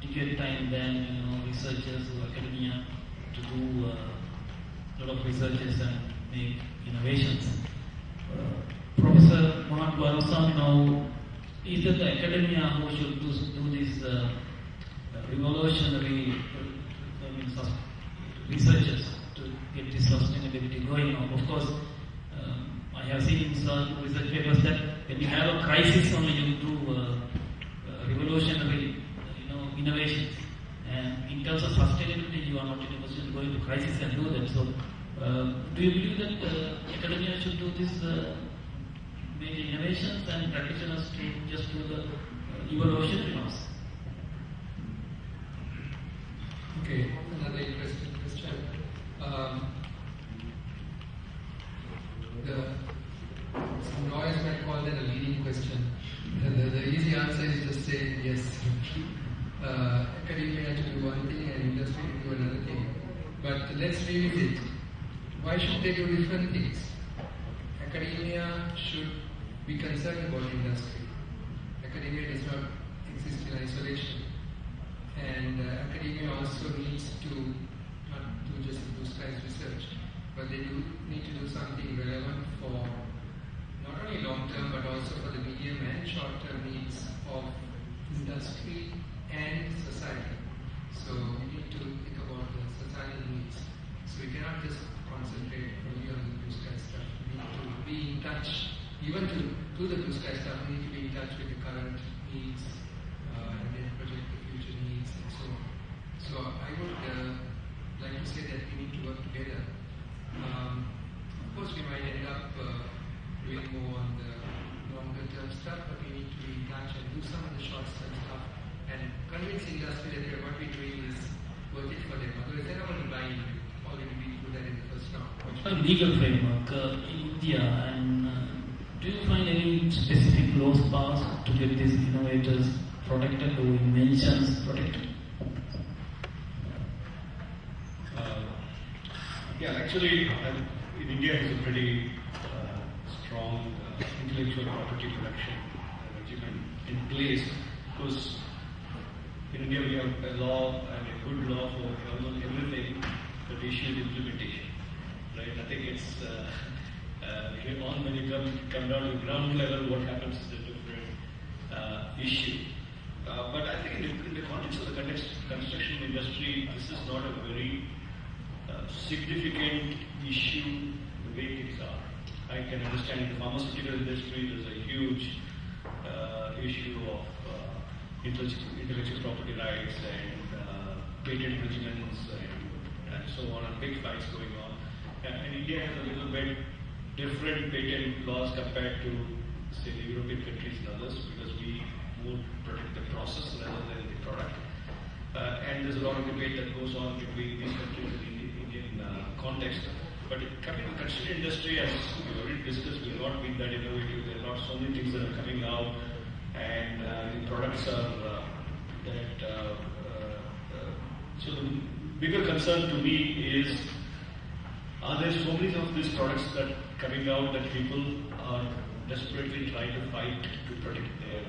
dedicated time than researchers or academia to do a lot of researches and make innovations. Professor Mohan Barosam now, is it the academia who should do this revolutionary researches to get this sustainability going on? Of course, I have seen in some research papers that when you have a crisis only you do revolutionary innovations. And in terms of sustainability, you are not in a position to go into crisis and do that. So, do you believe that academia should do this major innovations and practitioners to just do the evolutionary ones? Okay, another interesting question. Some lawyers might call that a leading question. The easy answer is just say yes. Academia to do one thing and industry to do another thing. But let's revisit. Why should they do different things? Academia should be concerned about industry. Academia does not exist in isolation. And academia also needs to not do just blue skies research, but they do need to do something relevant for not only long-term but also for the medium and short-term needs of industry and society. So we need to think about the societal needs. So we cannot just concentrate only on the blue sky stuff. We need to be in touch. Even to do the blue sky stuff, we need to be in touch with the current needs and then project the future needs and so on. So I would like to say that we need to work together. Of course, we might end up doing more on the longer term stuff, but we need to be in touch and do some of the short term stuff and convince industry that what we're doing is worth it for them. Otherwise, they're not going to buy into it. Already we do that in the first round. Legal framework in India, and do you find any specific laws passed to get these innovators protected or inventions protected? Yeah, actually, in India is a pretty strong intellectual property protection regimen in place, because in India we have a law and a good law for almost everything, but the issue is implementation, right? I think it's on when you come down to ground level, what happens is a different issue. But I think in the context of the construction industry, this is not a very significant issue the way things are. I can understand in the pharmaceutical industry there's a huge issue of intellectual property rights and patent regimens and so on, and big fights going on. And India has a little bit different patent laws compared to, say, the European countries and others, because we more protect the process rather than the product. And there's a lot of debate that goes on between these countries and the Indian context. But coming to the construction industry, as we already discussed, we've not been that innovative. There are not so many things that are coming out, and the products are so the bigger concern to me is, are there so many of these products that coming out that people are desperately trying to fight to protect their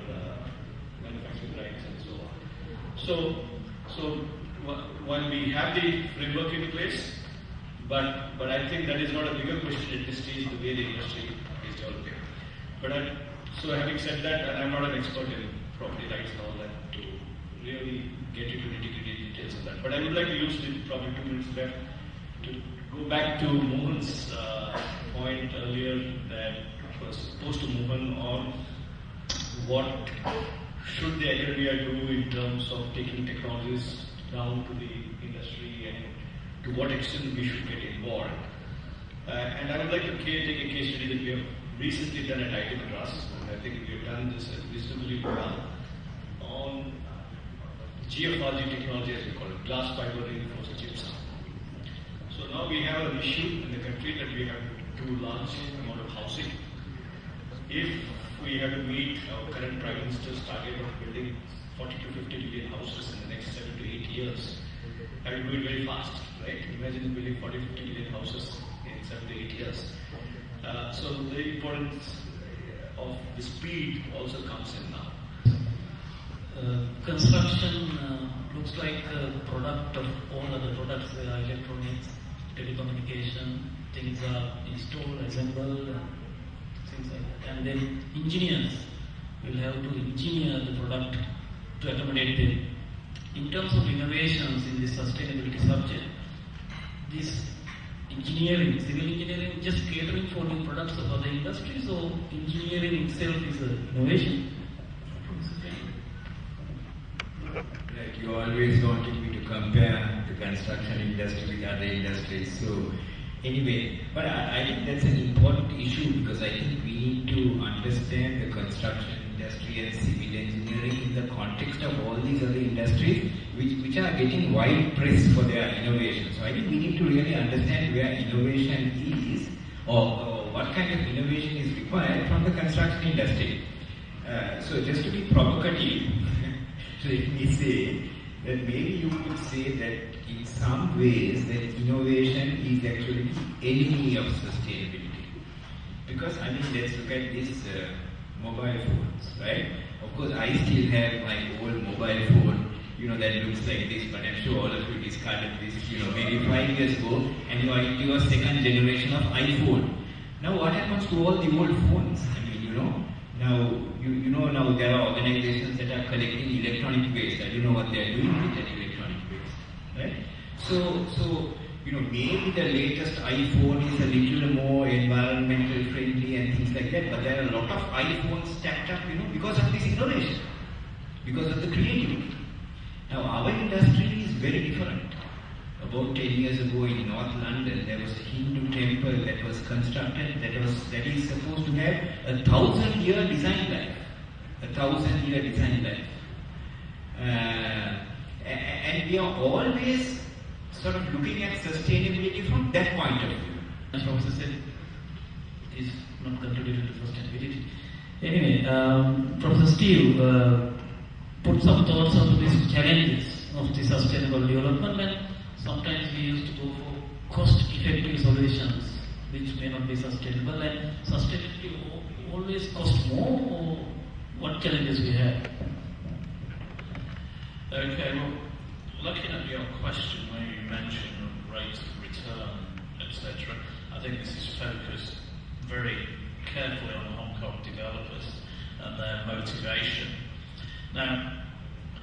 manufacturing rights and so on. So while we have the framework in place, but I think that is not a bigger question at this stage, the way the industry is developing. So having said that, and I'm not an expert in property rights and all that to really get into nitty-gritty details of that. But I would like to use probably 2 minutes left to go back to Mohan's point earlier that was posed to Mohan on what should the academia do in terms of taking technologies down to the industry and to what extent we should get involved. And I would like to take a case study that we have recently done at IT Madras, and I think we have done this reasonably well, on GFRG technology, as we call it, glass fiber reinforced gypsum. So now we have an issue in the country that we have to do large amount of housing. If we have to meet our current Prime Minister's target of building 40 to 50 million houses in the next 7 to 8 years, I will do it very fast, right? Imagine building 40 to 50 million houses in 7 to 8 years. So the importance of the speed also comes in now. construction looks like a product of all other products, electronics, telecommunication, things are installed, assembled, things like that. And then engineers will have to engineer the product to accommodate them. In terms of innovations in the sustainability subject, this engineering, civil engineering, just catering for new products of other industries, or engineering itself is an innovation? Like you always wanted me to compare the construction industry with other industries. So anyway, but I think that's an important issue, because I think we need to understand the construction industry and civil engineering in the context of all these other industries which are getting wide press for their innovation. So I think we need to really understand where innovation is, or what kind of innovation is required from the construction industry. So just to be provocative, let me say that maybe you could say that in some ways that innovation is actually the enemy of sustainability. Because I mean, let's look at this mobile phones, right? Of course, I still have my old mobile phone, that looks like this, but I'm sure all of you discarded this, maybe 5 years ago, and you are into your second generation of iPhone. Now what happens to all the old phones? I mean, now, now there are organizations that are collecting electronic waste. I don't know what they are doing with that electronic waste, right? So maybe the latest iPhone is a little more environmental friendly and things like that, but there are a lot of iPhones stacked up, because of this innovation, because of the creativity. Now, our industry is very different. About 10 years ago in North London, there was a Hindu temple that was constructed that is supposed to have 1,000-year design life. 1,000-year design life. And we are always sort of looking at sustainability from that point of view. As Professor said, it is not contributed to sustainability. Anyway, Professor Steve put some thoughts onto these challenges of the sustainable development, and sometimes we used to go for cost-effective solutions which may not be sustainable, and sustainability always cost more, or what challenges we have? Okay, well, looking at your question where you mentioned rate of return, etc., I think this is focused very carefully on Hong Kong developers and their motivation. Now,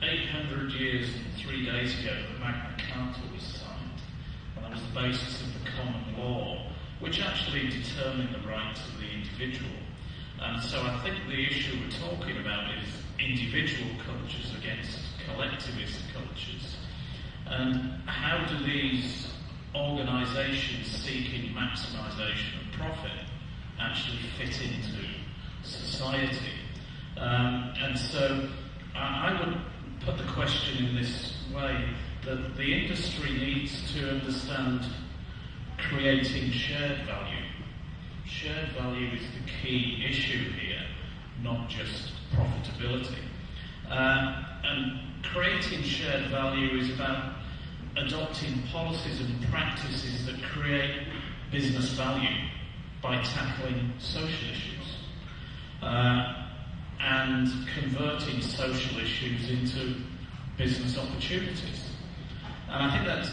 800 years and 3 days ago, the Magna Carta was signed, and that was the basis of the common law, which actually determined the rights of the individual. And so I think the issue we're talking about is individual cultures against collectivist cultures. And how do these organisations seeking maximisation of profit actually fit into society? And so I would put the question in this way, that the industry needs to understand creating shared value. Shared value is the key issue here, not just profitability. And creating shared value is about adopting policies and practices that create business value by tackling social issues and converting social issues into business opportunities. And I think that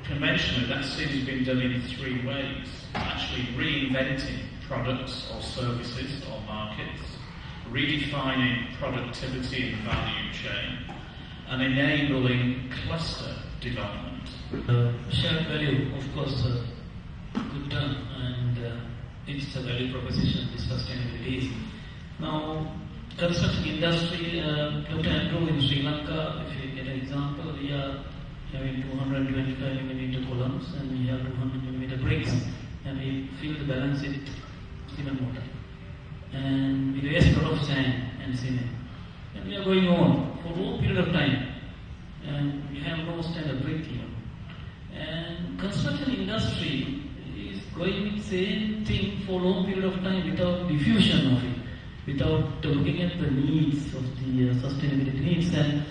conventionally that seems to be done in 3 ways. Actually reinventing products or services or markets, redefining productivity and value chain, and enabling cluster development. Shared value, of course, good term, and it's a value proposition, this sustainability is. Now, construction industry, Dr. Andrew in Sri Lanka, if you get an example, we are having 225mm columns and we have 200mm bricks, and we fill the balance with cement mortar. And we waste a lot of sand and cement. And we are going on for a long period of time. And we have no standard brick even. And construction industry is going with same thing for a long period of time without diffusion of it, without looking at the needs of the sustainability needs. And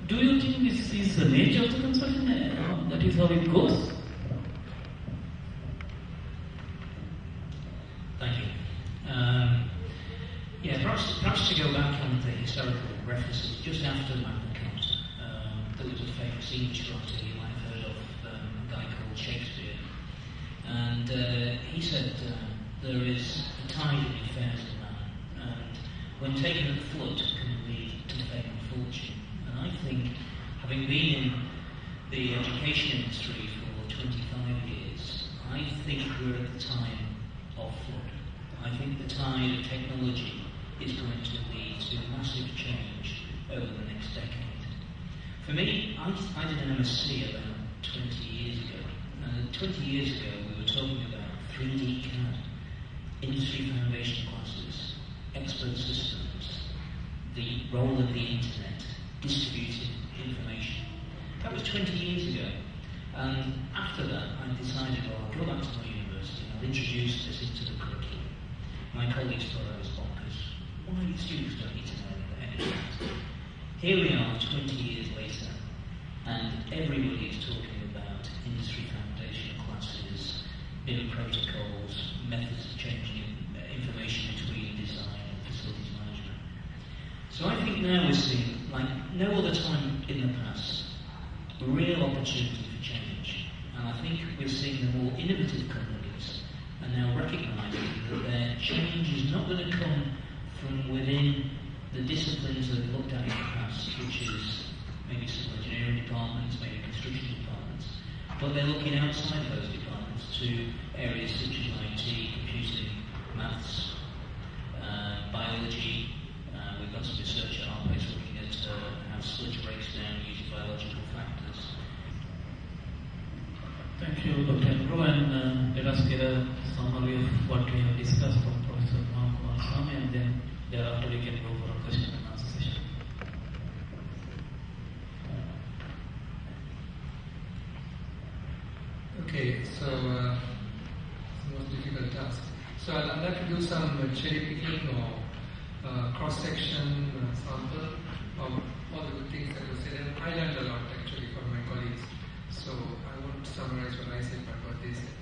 do you think this is the nature of the construction? That is how it goes? Thank you. Yeah, perhaps to go back on the historical references, just after Magna Carta, there was a famous English writer you might have heard of, a guy called Shakespeare, and he said there is a tide in the affairs of man, and when taken at flood can lead to fame and fortune. And I think, having been in the education industry for 25 years, I think we're at the time of flood. I think the tide of technology is going to lead to massive change over the next decade. For me, I did an MSc about 20 years ago. 20 years ago, we were talking about 3D CAD, industry foundation classes, expert systems, the role of the internet, distributed information. That was 20 years ago. And after that, I decided, well, I'll go back to my university and I'll introduce this into the curriculum. My colleagues thought I was bonkers. Why students don't need to know anything? Here we are 20 years later, and everybody is talking about industry foundation classes, BIM protocols, methods of changing information between design and facilities management. So I think now we're seeing, like no other time in the past, a real opportunity for change. And I think we're seeing the more innovative companies are now recognising that their change is not going to come from within the disciplines they've looked at in the past, which is maybe civil engineering departments, maybe construction departments, but they're looking outside of those departments to areas such as IT, computing, maths, biology. We've got some research at our place looking at how sludge breaks down using biological factors. Thank you, Dr. Andrew, and let us get a summary of what we have discussed from Professor Swami, and then thereafter we can go for a question and answer session. Okay, so it's the most difficult task. So I'd like to do some cherry picking or cross-section sample of all the good things that were said. And I learned a lot actually from my colleagues. So I won't summarize what I said, but what they said.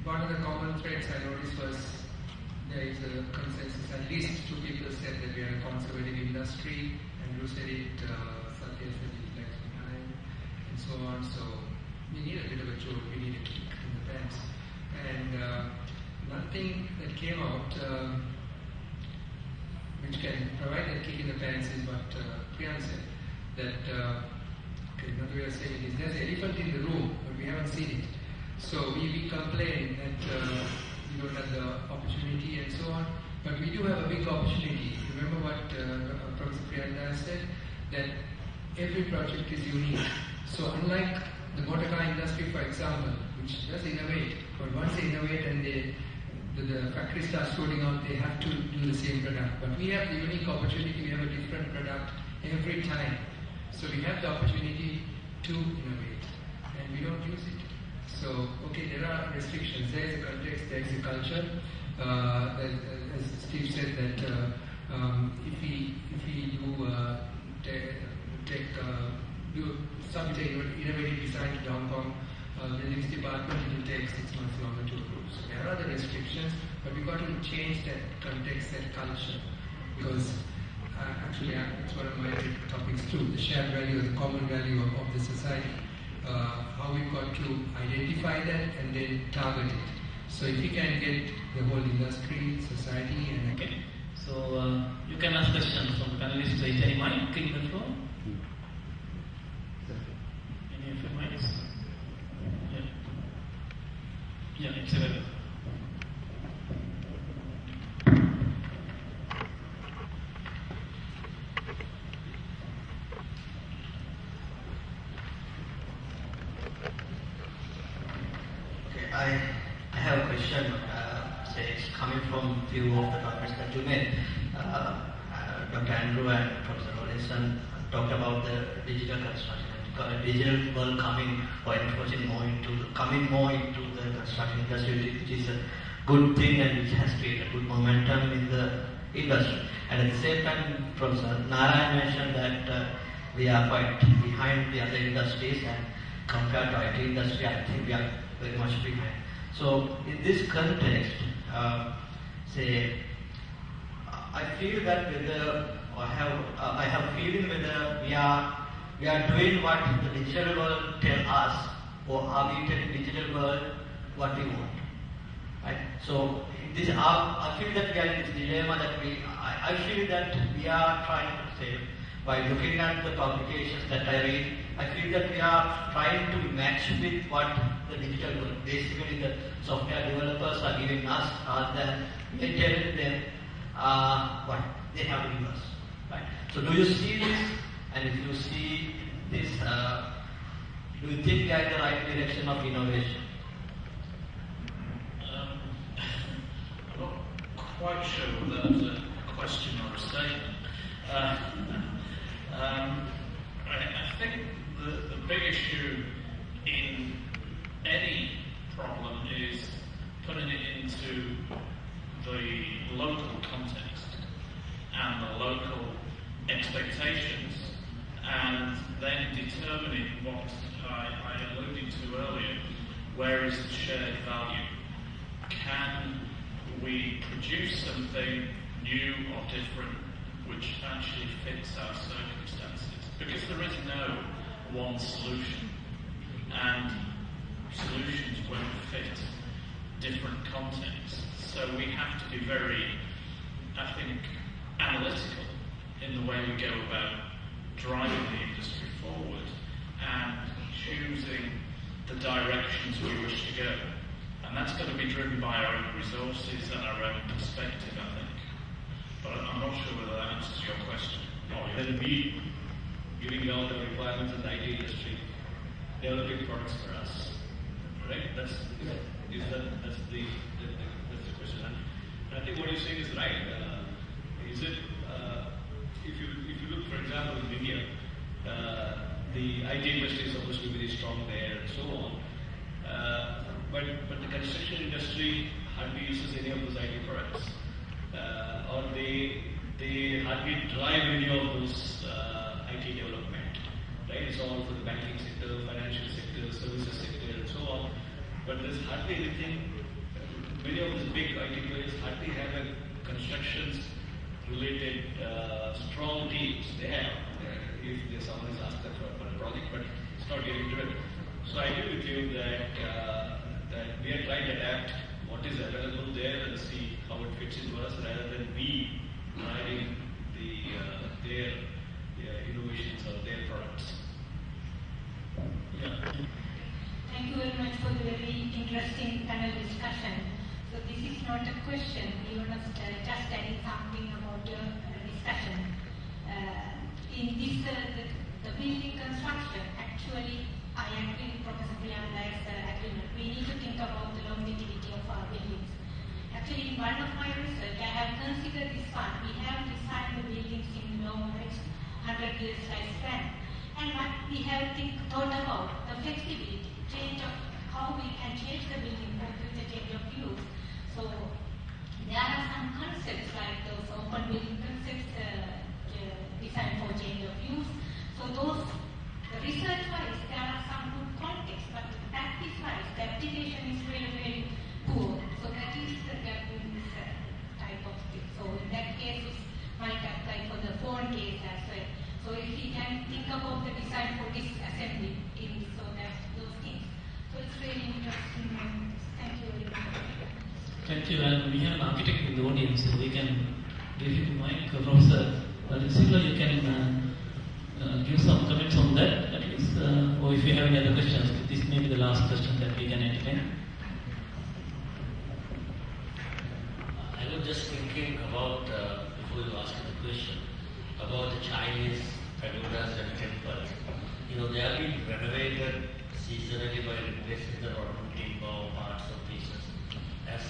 One of the common threads I noticed was there is a consensus. At least two people said that we are a conservative industry, and Andrew said it, Satya said it lags behind, and so on. So we need a bit of a jolt, we need a kick in the pants. And one thing that came out, which can provide that kick in the pants, is what Priyan said. That, another way of saying it is, there's an elephant in the room, but we haven't seen it. So we complain that we don't have the opportunity and so on, but we do have a big opportunity. Remember what Professor Priyanka said, that every project is unique. So unlike the motor car industry, for example, which does innovate, but once they innovate and the factory starts rolling out, they have to do the same product. But we have the unique opportunity, we have a different product every time. So we have the opportunity to innovate, and we don't use it. So, okay, there are restrictions. There is a context, there is a culture. As Steve said, that if we do submit innovative design to Hong Kong buildings department, it will take 6 months longer to approve. So there are the restrictions, but we've got to change that context, that culture, because actually it's one of my topics too, the shared value, the common value of the society. How we've got to identify that and then target it. So if we can get the whole industry, society, and okay. So you can ask questions from the panelists. Is any mic in the floor? Any of your mics? Yeah, it's available. I have a question. Say it's coming from few of the topics that you made. Dr. Andrew and Professor Robinson talked about the digital construction and digital world coming more into the construction industry, which is a good thing and which has created good momentum in the industry. And at the same time, Professor Narayan mentioned that we are quite behind the other industries, and compared to IT industry, I think we are very much behind. So in this context, say, I feel that whether I have feeling whether we are doing what the digital world tell us, or are we telling digital world what we want, right? So this, I feel that we are in this dilemma that I feel that we are trying to say, by looking at the publications that I read, I feel that we are trying to match with what the digital world, basically the software developers are giving us, rather than we are telling them what they have to give us. Right? So do you see this? And if you see this, do you think we are in the right direction of innovation? I'm not quite sure whether that was a question or a statement. I think the big issue in any problem is putting it into the local context and the local expectations, and then determining what I alluded to earlier, where is the shared value? Can we produce something new or different which actually fits our circumstances? Because there is no one solution, and solutions won't fit different contexts. So we have to be very, I think, analytical in the way we go about driving the industry forward and choosing the directions we wish to go. And that's got to be driven by our own resources and our own perspective, I think. But I'm not sure whether that answers your question. Then we, giving all the requirements in the IT industry, developing products for us, right? That's the question. And I think what you're saying is right. Is it if you look, for example, in India, the IT industry is supposed to be very strong there and so on. But the construction industry hardly uses any of those IT products, or they hardly drive any of those IT development. Right? It's all for the banking sector, financial sector, services sector, and so on. But there's hardly anything. Many of these big IT players hardly have a constructions related strong teams. They have, if someone is asked them for a project, but it's not getting driven. So I agree with you that we are trying to adapt what is available there and see how it fits into us, rather than we driving their innovations or their products. Yeah. Thank you very much for the very interesting panel discussion. So this is not a question, we want to just adding something about your discussion. In this, the building construction, actually, I agree with Professor Priyanda's agreement. We need to think about the longevity of our buildings. Actually, in one of my research, I have considered this one. We have designed the buildings in long, 100 years lifespan. And what we have thought about the flexibility, change of how we can change the building for future change of use. So there are some concepts like those open building concepts designed for change of use. So those research-wise, there are some good context, but practice-wise, the application is very, very poor. So that is the gap in this type of thing. So in that case, it might apply for the phone case as well. So if we can think about the design for disassembly in this, so that's those things. So it's really interesting. Thank you very much. Thank you. And we have an architect in the audience, so we can give him the mic, Professor. Similar, you can give some comments on that, at least, or if you have any other questions. This may be the last question that we can entertain. I was just thinking about, before you asked the question, about the Chinese pagodas and temples. You know, they have been renovated seasonally by replacing the rotten timber parts of pieces. As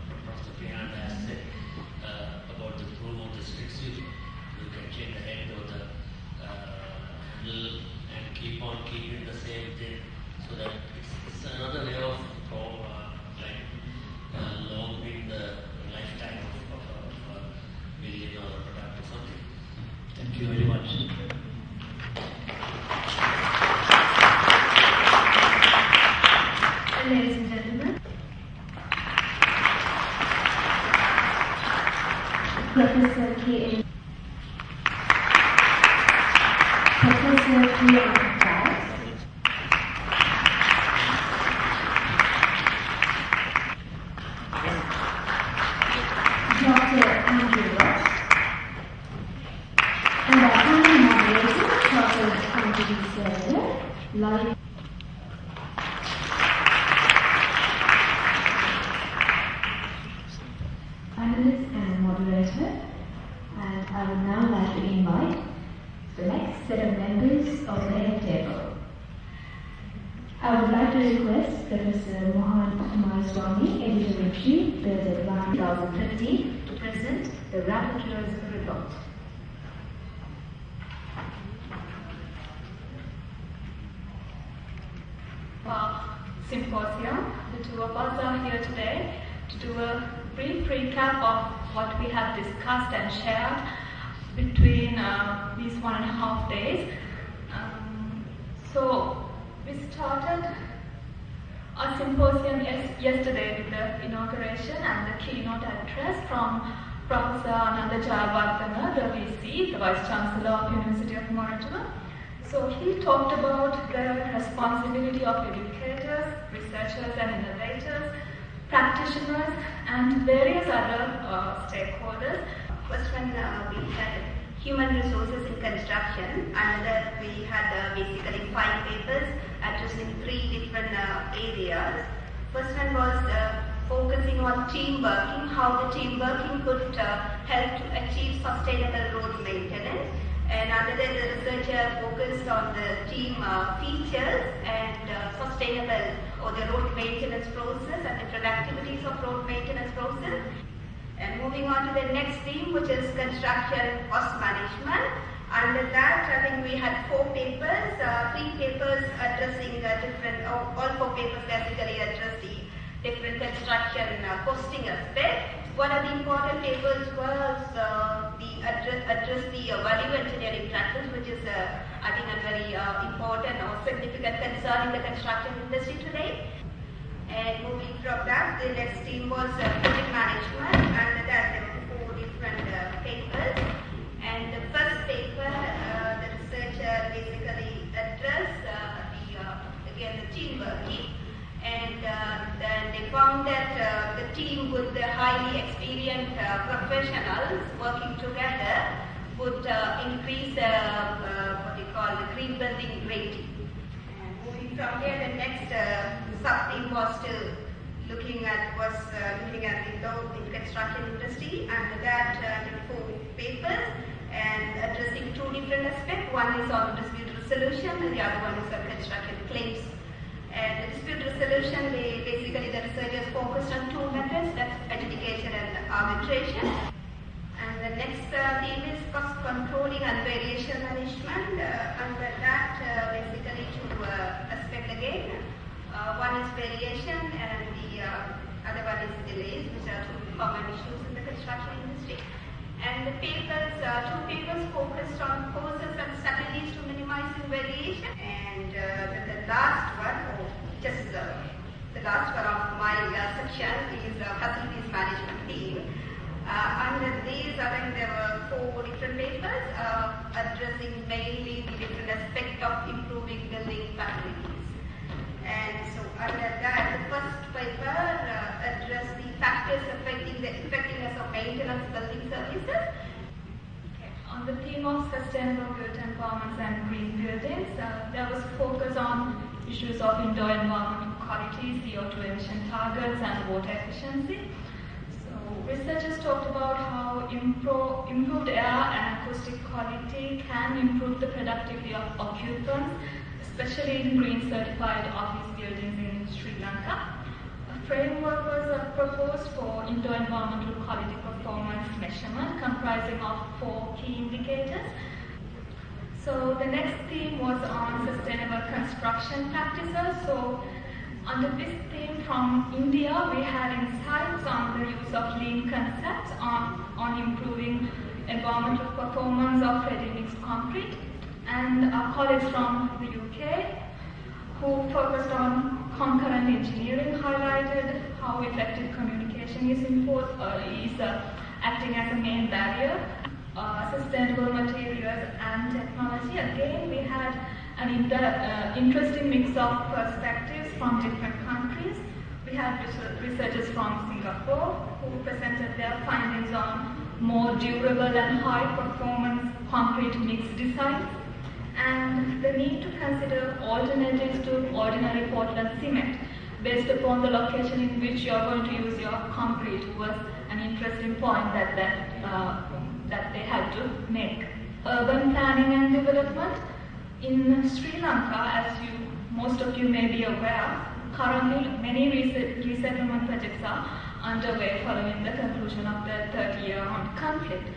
Professor Priyanka has said about the broom of the sticks, you can change the head or the handle and keep on keeping the same thing, so that it's another way of longing the lifetime of a building or a product or something. Thank you very much. Ladies and gentlemen, Professor K. Professor K. Dr. Andrew Ross, and our panel moderator, Dr. Anthony Server, live. Analyst and moderator, and I would now like to invite the next set of members of the head table. I would like to request Professor Mohan Kumaraswamy, Editor-in-Chief, the Advance 2015, to present the rapporteur's report. Symposium. The two of us are here today to do a brief recap of what we have discussed and shared between these 1.5 days. So we started our symposium yesterday with the inauguration and the keynote address from Professor Ananda Jayawardena, the VC, the Vice Chancellor of University of Moratuwa. So he talked about the responsibility of educators, researchers and innovators, practitioners and various other stakeholders. First one, we had human resources in construction, and that we had basically 5 papers addressing 3 different areas. First one was focusing on team working, how the team working could help to achieve sustainable road maintenance. And under that, the researcher focused on the team features and sustainable or the road maintenance process and different activities of road maintenance process. And moving on to the next theme, which is construction cost management. Under that, I think we had 4 papers, 3 papers addressing different, all 4 papers basically address the different construction costing aspect. One of the important papers was address the value engineering practice, which is I think a very important or significant concern in the construction industry today. And moving from that, the next theme was project management, and that there were 4 different papers. And the first paper, the researcher basically addressed again the team working. And then they found that the team with the highly experienced professionals working together would increase what you call the green building rating. And moving from here, the next sub-theme was looking at the law in construction industry, and that the 4 papers and addressing 2 different aspects. One is on dispute resolution, and the other one is on construction claims. And the dispute resolution, basically the researchers focused on 2 methods, that's adjudication and arbitration. And the next theme is cost controlling and variation management. Under that, basically 2 aspects again. One is variation and the other one is delays, which are 2 common issues in the construction industry. And the papers, 2 papers focused on causes and strategies to minimize variation. And the last one, the last one of my section is facilities management theme. Under these, I think there were 4 different papers addressing mainly the different aspects of improving building facilities. And so under that, the first paper addressed the factors affecting the effectiveness of maintenance building services. On the theme of sustainable built environments and green buildings, there was focus on issues of indoor environmental quality, CO2 emission targets and water efficiency. So researchers talked about how improved air and acoustic quality can improve the productivity of occupants, especially in green certified office buildings in Sri Lanka. A framework was proposed for indoor environmental quality performance measurement comprising of 4 key indicators. So the next theme was on sustainable construction practices. So under this theme from India, we had insights on the use of lean concepts on improving environmental performance of ready-mixed concrete. And our colleagues from the UK who focused on concurrent engineering highlighted how effective communication is acting as a main barrier. Sustainable materials and technology. Again, we had an interesting mix of perspectives from different countries. We had researchers from Singapore who presented their findings on more durable and high-performance concrete mix designs, and the need to consider alternatives to ordinary Portland cement based upon the location in which you are going to use your concrete was an interesting point that they had to make. Urban planning and development. In Sri Lanka, as most of you may be aware, currently many resettlement projects are underway following the conclusion of the 30-year-old conflict.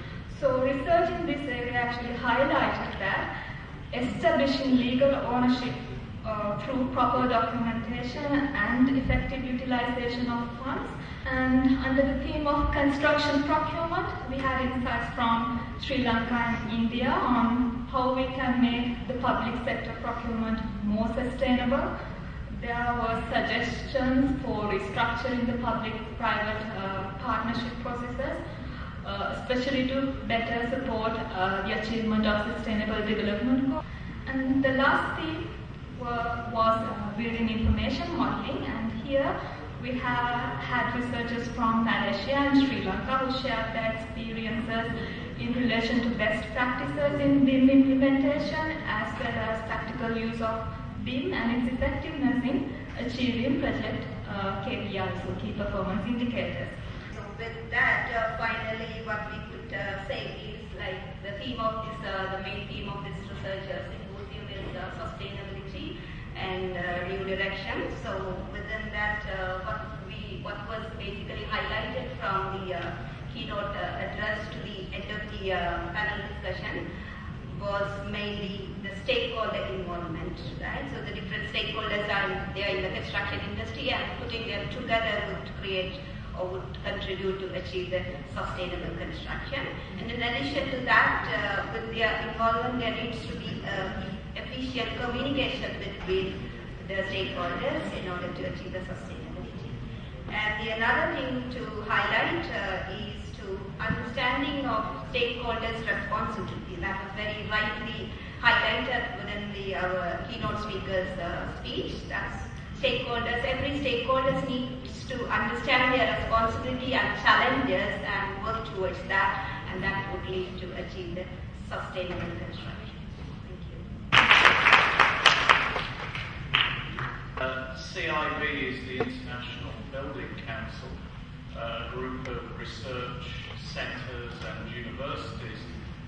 So research in this area actually highlighted that establishing legal ownership through proper documentation and effective utilization of funds. And under the theme of construction procurement, we had insights from Sri Lanka and India on how we can make the public sector procurement more sustainable. There were suggestions for restructuring the public-private partnership processes, especially to better support the achievement of sustainable development goals. And the last theme was building information modeling, and here we have had researchers from Malaysia and Sri Lanka who shared their experiences in relation to best practices in BIM implementation as well as practical use of BIM and its effectiveness in achieving project KPIs, or key performance indicators. So with that, finally what we could say is like the theme of this, the main theme of this research symposium is sustainability and new direction. So within that, what was basically highlighted from the keynote address to the end of the panel discussion was mainly the stakeholder involvement, right? So the different stakeholders are there in the construction industry, and putting them together would create or would contribute to achieve the sustainable construction. And in addition to that, with their involvement, there needs to be efficient communication between the stakeholders in order to achieve the sustainability. And the another thing to highlight is to understanding of stakeholders' responsibility. That was very rightly highlighted within our keynote speaker's speech. That's stakeholders, every stakeholder needs to understand their responsibility and challenges and work towards that, and that would lead to achieve the sustainable construction. CIB is the International Building Council, a group of research centres and universities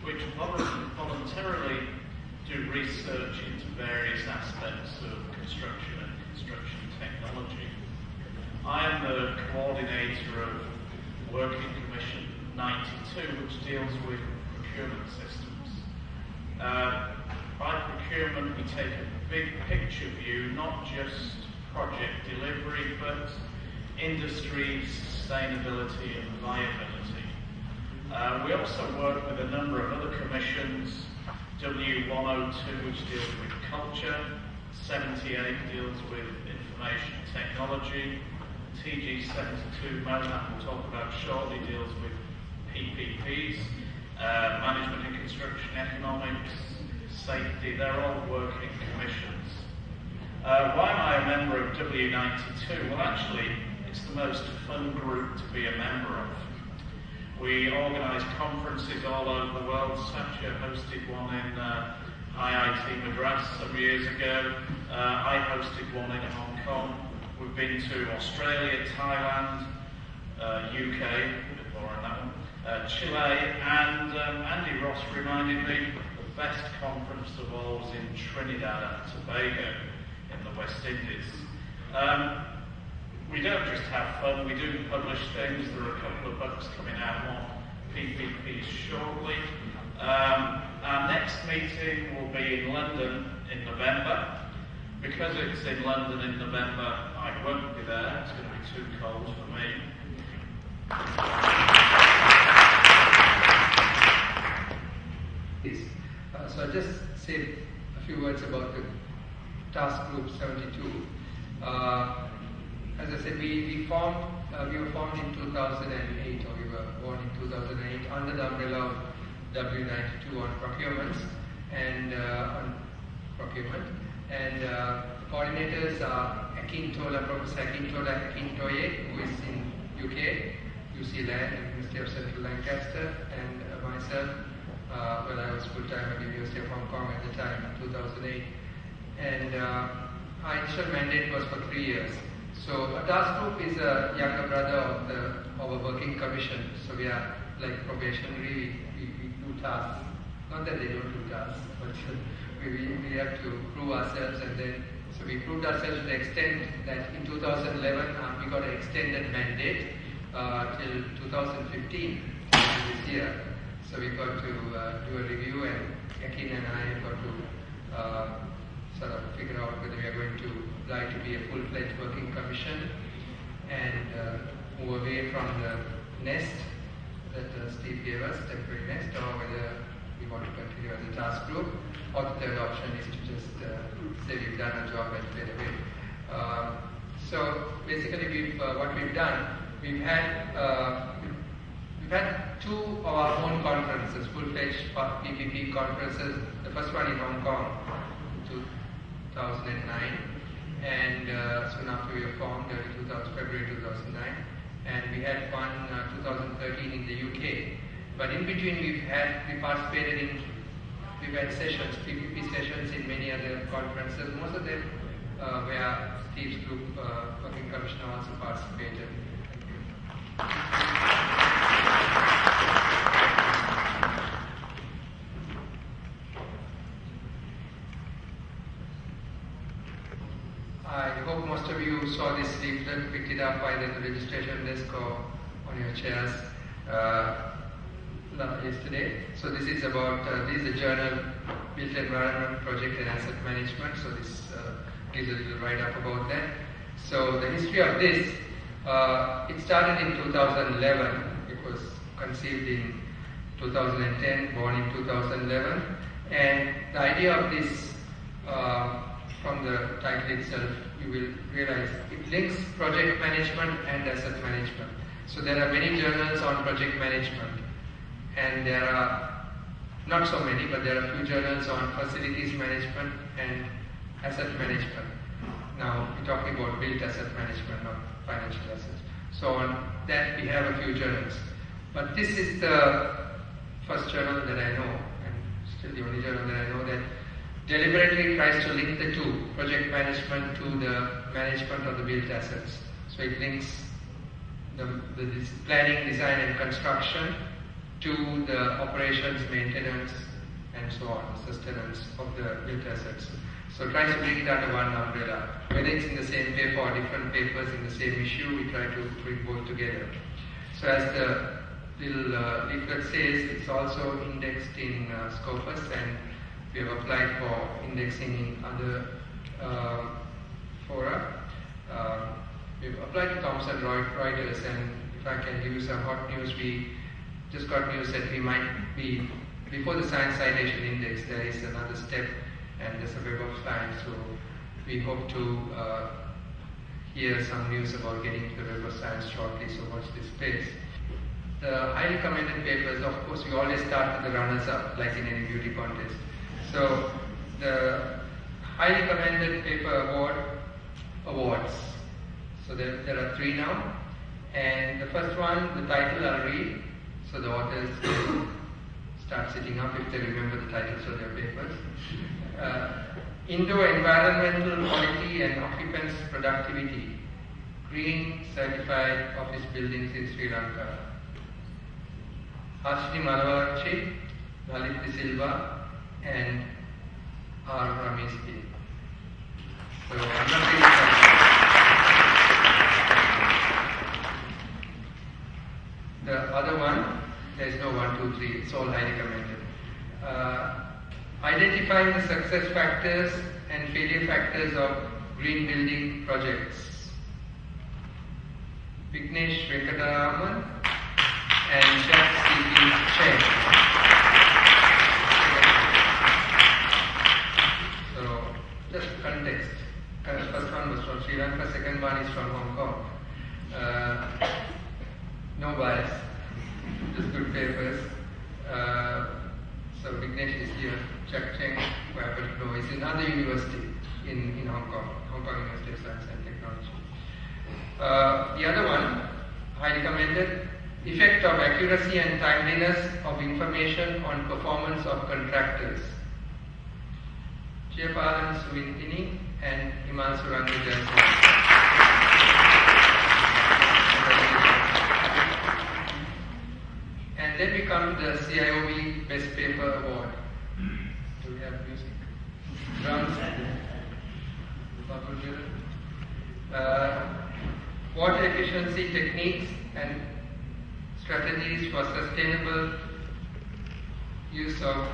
which voluntarily do research into various aspects of construction and construction technology. I am the coordinator of Working Commission 92, which deals with procurement systems. By procurement, we take a big picture view, not just project delivery, but industry, sustainability and viability. We also work with a number of other commissions, W102, which deals with culture, 78 deals with information technology, TG72, Mohan will talk about shortly, deals with PPPs, management and construction economics, safety, they're all working commissions. Why am I a member of W92? Well, actually, it's the most fun group to be a member of. We organise conferences all over the world. Satya hosted one in IIT Madras some years ago. I hosted one in Hong Kong. We've been to Australia, Thailand, UK, a bit more on that one, Chile, and Andy Ross reminded me the best conference of all was in Trinidad and Tobago in the West Indies. We don't just have fun, we do publish things. There are a couple of books coming out on PPPs shortly. Our next meeting will be in London in November. Because it's in London in November, I won't be there. It's going to be too cold for me. So I'll just say a few words about the task group 72. As I said, we formed we were formed in 2008, or we were born in 2008 under the umbrella of W92 on procurements and coordinators are Professor Akintola Akintoye, who is in UK, UC Land, University of Central Lancaster, and myself. I was full-time at the University of Hong Kong at the time, in 2008. And our initial mandate was for 3 years. So a task group is a younger brother of a working commission. So we are like probationary, we do tasks. Not that they don't do tasks, but we have to prove ourselves, and then so we proved ourselves to the extent that in 2011 we got an extended mandate till 2015 this year. So we got to do a review, and Akin and I got to sort of figure out whether we are going to apply to be a full-fledged working commission and move away from the nest that Steve gave us, temporary nest, or whether we want to continue as a task group, or the third option is to just say we've done a job and fade away. So basically, what we've done, we've had 2 of our own conferences, full-fledged PPP conferences. The first one in Hong Kong, 2009, and soon after we were formed, February 2009, and we had one 2013 in the UK. But in between, we've had sessions, PPP sessions in many other conferences. Most of them where Steve's group, Working Commissioner, also participated. I hope most of you saw this leaflet, picked it up either at the registration desk or on your chairs yesterday. So this is about, this is the journal Built Environment Project and Asset Management. So this gives a little write-up about that. So the history of this, it started in 2011. It was conceived in 2010, born in 2011. And the idea of this, from the title itself, you will realize it links project management and asset management. So there are many journals on project management, and there are not so many, but there are a few journals on facilities management and asset management. Now we're talking about built asset management, not financial assets. So on that we have a few journals. But this is the first journal that I know, and still the only journal that I know, that deliberately tries to link the two, project management to the management of the built assets. So it links the planning, design and construction to the operations, maintenance and so on, sustenance of the built assets. So tries to bring it under one umbrella. Whether it's in the same paper or different papers in the same issue, we try to bring both together. So as the little leaflet says, it's also indexed in Scopus, and we have applied for indexing in other fora. We've applied to Thomson Reuters, and if I can give you some hot news, we just got news that we might be, before the Science Citation Index, there is another step, and there's a Web of Science, so we hope to hear some news about getting to the Web of Science shortly, so watch this space. The highly commended papers, of course, we always start with the runners-up, like in any beauty contest. So the highly commended paper awards. So there are 3 now, and the first one, the title I'll read, so the authors will start sitting up if they remember the titles of their papers. Environmental Quality and Occupants Productivity, Green Certified Office Buildings in Sri Lanka. Harshini Malavachi, Lalit De Silva, and R. Ramesh. So I'm not really the other one, there is no 1, 2, 3, it's all highly commended. Identifying the success factors and failure factors of green building projects. Vignesh Venkataraman and Chef C.P. Chen. So, just context. The first one was from Sri Lanka, second one is from Hong Kong. No bias, just good papers. So Vignesh is here. Chuck Cheng, who I happen to know, is in another university in Hong Kong University of Science and Technology. The other one, highly commended, effect of accuracy and timeliness of information on performance of contractors. Chiapalan Suintini and Himanshu Rangajan. And then we come to the CIOB Best Paper Award. Do we have music? Drums? Water efficiency techniques and strategies for sustainable use of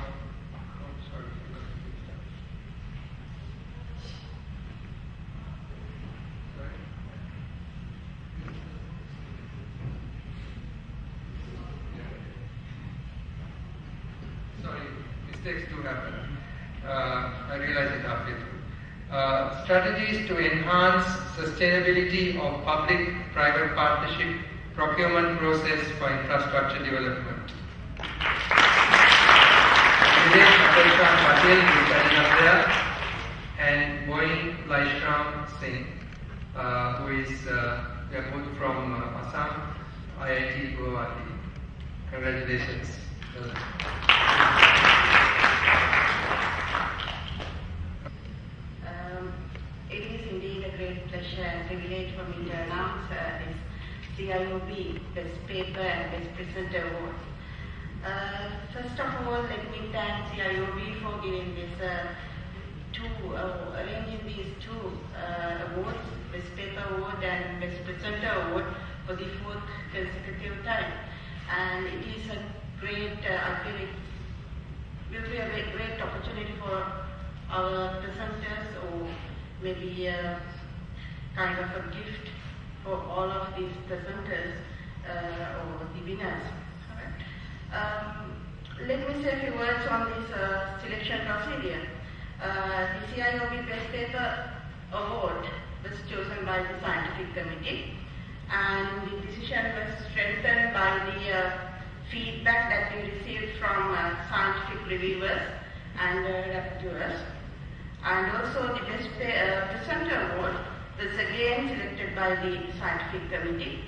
mistakes do happen. I realize it halfway through. Strategies to enhance sustainability of public-private partnership procurement process for infrastructure development. Nilesh Apesha Patel is standing up there, and Boeing Laishram Singh, who is they are both from Assam, IIT Guwahati. Congratulations. It is indeed a great pleasure and privilege for me to announce this CIOB Best Paper and Best Presenter Awards. First of all, let me thank CIOB for giving this arranging these two awards, Best Paper Award and Best Presenter Award, for the fourth consecutive time. And it is a great, I feel it will be a great opportunity for our presenters, or maybe a kind of a gift for all of these presenters or the winners. Let me say a few words on this selection procedure. The CIOB Best Paper Award was chosen by the scientific committee, and the decision was strengthened by the feedback that we received from scientific reviewers and rapporteurs. And also the Best Presenter Award was again selected by the scientific committee,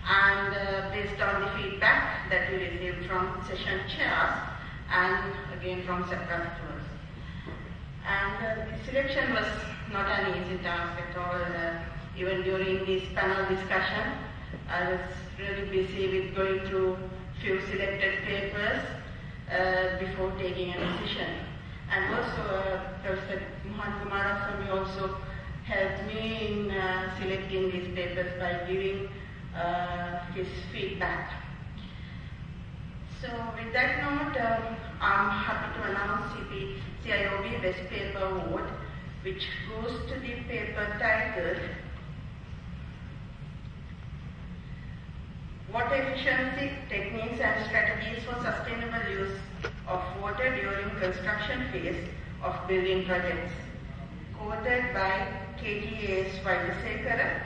and based on the feedback that we received from session chairs and again from sub-rapporteurs. And the selection was not an easy task at all. Even during this panel discussion, I was really busy with going through few selected papers before taking a decision. And also, Professor Mohan Kumaraswamy also helped me in selecting these papers by giving his feedback. So, with that note, I'm happy to announce the CIOB Best Paper Award, which goes to the paper titled Water Efficiency Techniques and Strategies for Sustainable Use of Water During Construction Phase of Building Projects, quoted by KTAS Vaidasekara,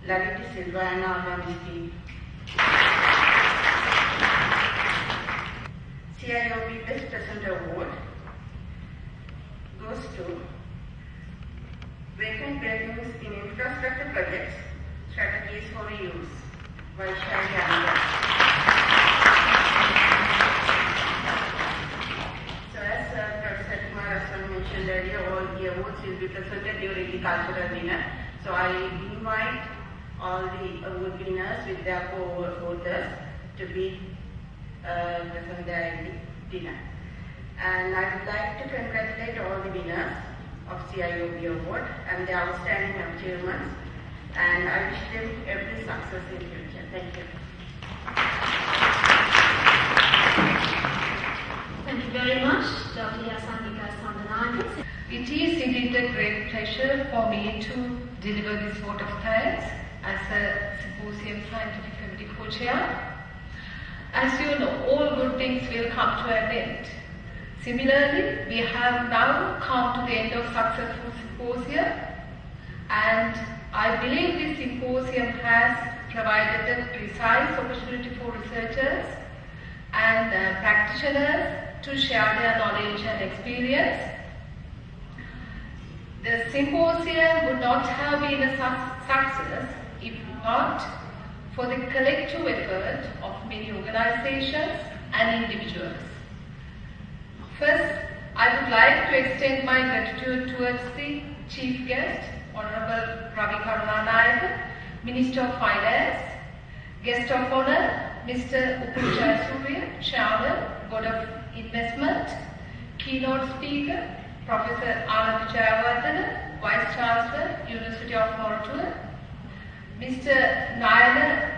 Lalita Silva and Armanisti. CIOB Best Presenter Award goes to Vacant Buildings in Infrastructure Projects, Strategies for Reuse, Vaishali Anand. So as Professor Kumaraswamy mentioned earlier, all the awards will be presented during the cultural dinner. So I invite all the award winners with their co-authors to be present there in the dinner. And I would like to congratulate all the winners of CIOB Award and their outstanding achievements, and I wish them every success in the future. Thank you. Thank you very much, Dr. Yasanika Sandananis. It is indeed a great pleasure for me to deliver this vote of thanks as a Symposium Scientific Committee co-chair. As you know, all good things will come to an end. Similarly, we have now come to the end of successful symposia, and I believe this symposium has provided a precise opportunity for researchers and practitioners to share their knowledge and experience. The symposium would not have been a success if not for the collective effort of many organizations and individuals. First, I would like to extend my gratitude towards the Chief Guest, Honorable Ravi Karunanayake, Minister of Finance, Guest of Honor, Mr. Upul Jayasuriya, Chairman, Board of Investment, Keynote Speaker, Professor Anand Jayawardena, Vice Chancellor, University of Moratuwa, Mr. Nayana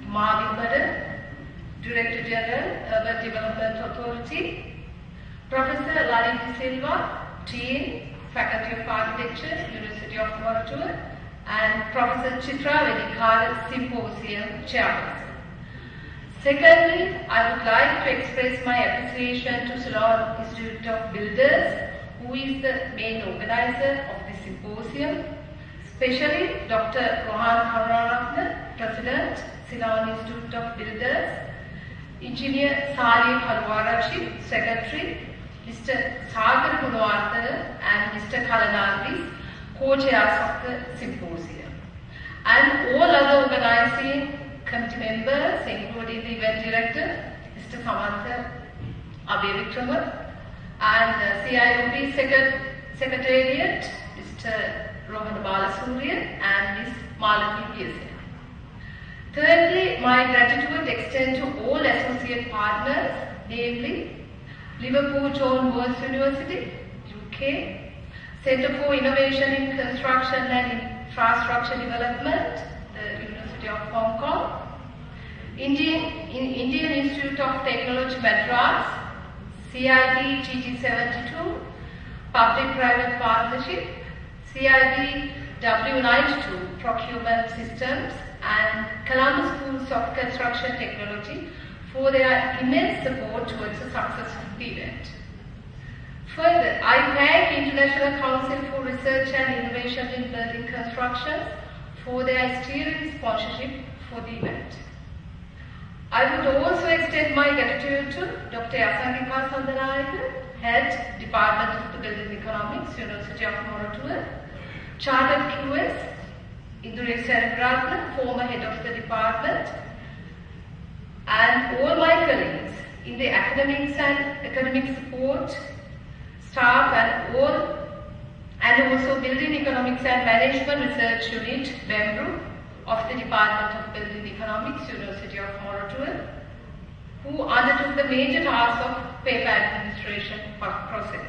Mavimbada, Director General, Urban Development Authority, Professor Lalita Silva, Dean, Faculty of Architecture, University of Moratuwa, and Professor Chitra Vedikar, Symposium Chairperson. Secondly, I would like to express my appreciation to Ceylon Institute of Builders, who is the main organizer of the symposium, especially Dr. Rohan Karunaratne, President, Ceylon Institute of Builders, Engineer Sali Halwarachi, Secretary, Mr. Sagar Gunawardena and Mr. Kalanandris, co-chairs of the symposium, and all other organizing committee members, including the event director, Mr. Samantha Abhivikrama, and CIOB Secretariat, Mr. Rohan Balasuriya and Ms. Malati Piesen. Thirdly, my gratitude extends to all associate partners, namely Liverpool John Moores University, UK, Centre for Innovation in Construction and Infrastructure Development, the University of Hong Kong, Indian Institute of Technology Madras, CIB GG72, Public-Private Partnership, CIB W92 Procurement Systems, and Columbus Schools of Construction Technology for their immense support towards a successful event. Further, I thank International Council for Research and Innovation in Building Construction for their steering sponsorship for the event. I would also extend my gratitude to Dr. Asangika Sandanayake, Head, Department of the Building Economics, University of Moratuwa, Chartered QS, Indure Serenratne, former Head of the Department, and all my colleagues in the academics and academic support staff and also Building Economics and Management Research Unit, BEMRU, of the Department of Building Economics, University of Moratuwa, who undertook the major task of paper administration process.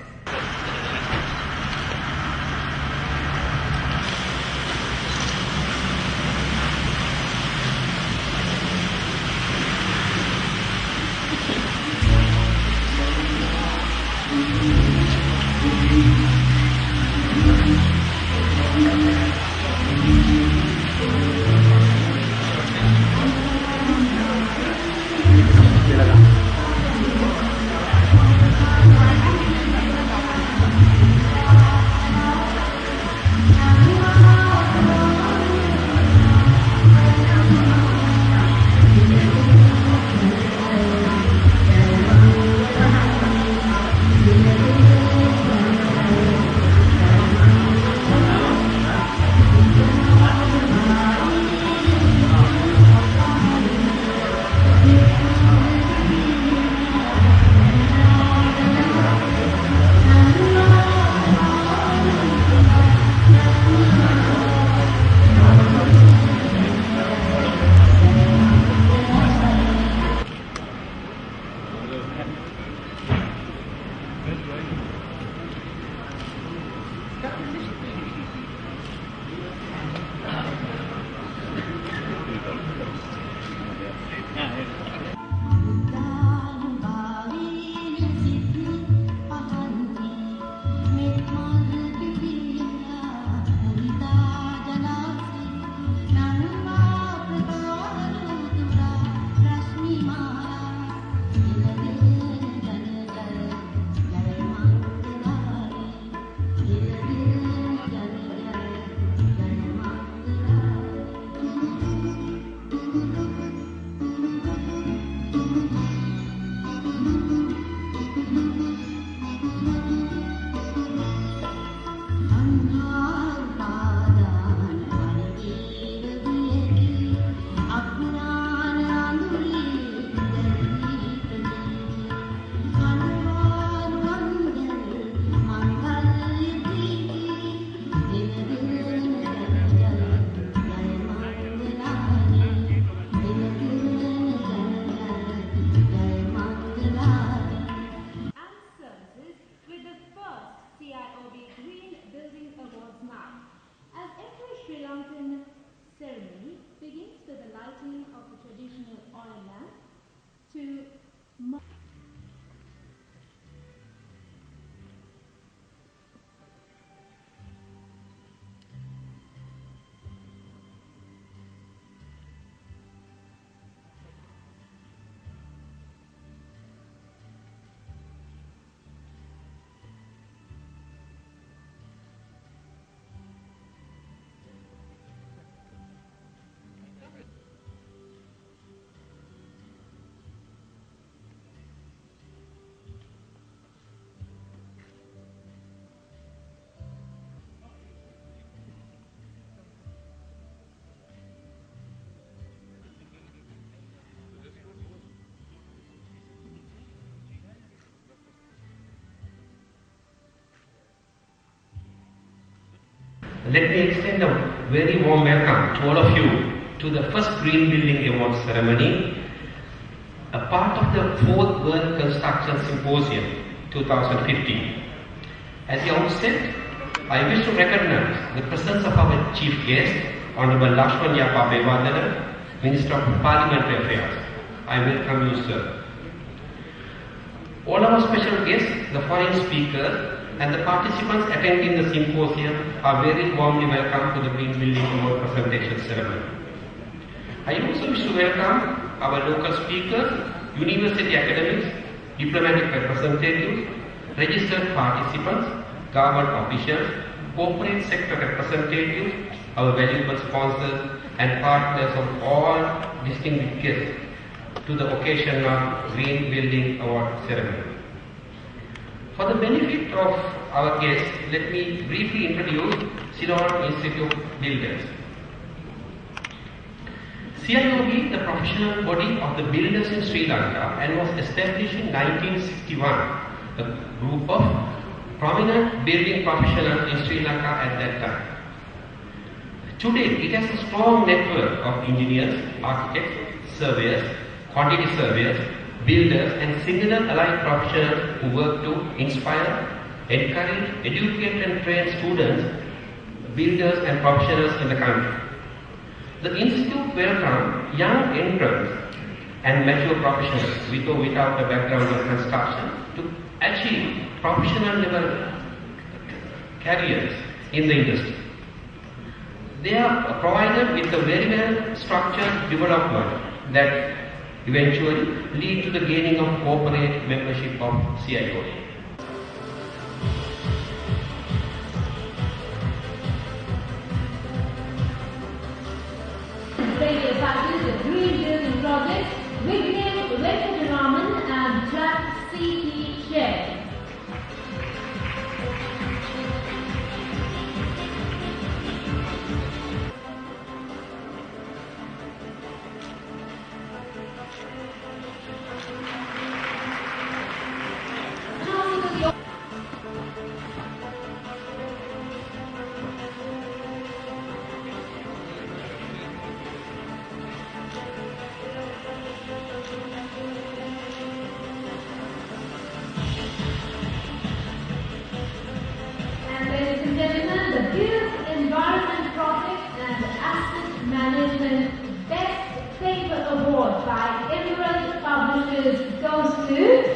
let me extend a very warm welcome to all of you to the first Green Building Awards ceremony, a part of the 4th World Construction Symposium 2015. At the outset, I wish to recognize the presence of our chief guest, Honorable Lakshman Yapa Bevadana, Minister of Parliamentary Affairs. I welcome you, sir. All our special guests, the foreign speakers, and the participants attending the symposium are very warmly welcome to the Green Building Award presentation ceremony. I also wish to welcome our local speakers, university academics, diplomatic representatives, registered participants, government officials, corporate sector representatives, our valuable sponsors and partners of all distinguished guests to the occasion of Green Building Award ceremony. For the benefit of our guests, let me briefly introduce Ceylon Institute of Builders. CIOB, the professional body of the builders in Sri Lanka, and was established in 1961, a group of prominent building professionals in Sri Lanka at that time. Today, it has a strong network of engineers, architects, surveyors, quantity surveyors, builders and singular allied professionals who work to inspire, encourage, educate and train students, builders and professionals in the country. The Institute welcomes young entrants and mature professionals with or without a background in construction to achieve professional level careers in the industry. They are provided with a very well structured development that eventually lead to the gaining of corporate membership of CIOA. Radio package of green building projects, Vignam Venkataraman and Jack C.T. Chair. Goes to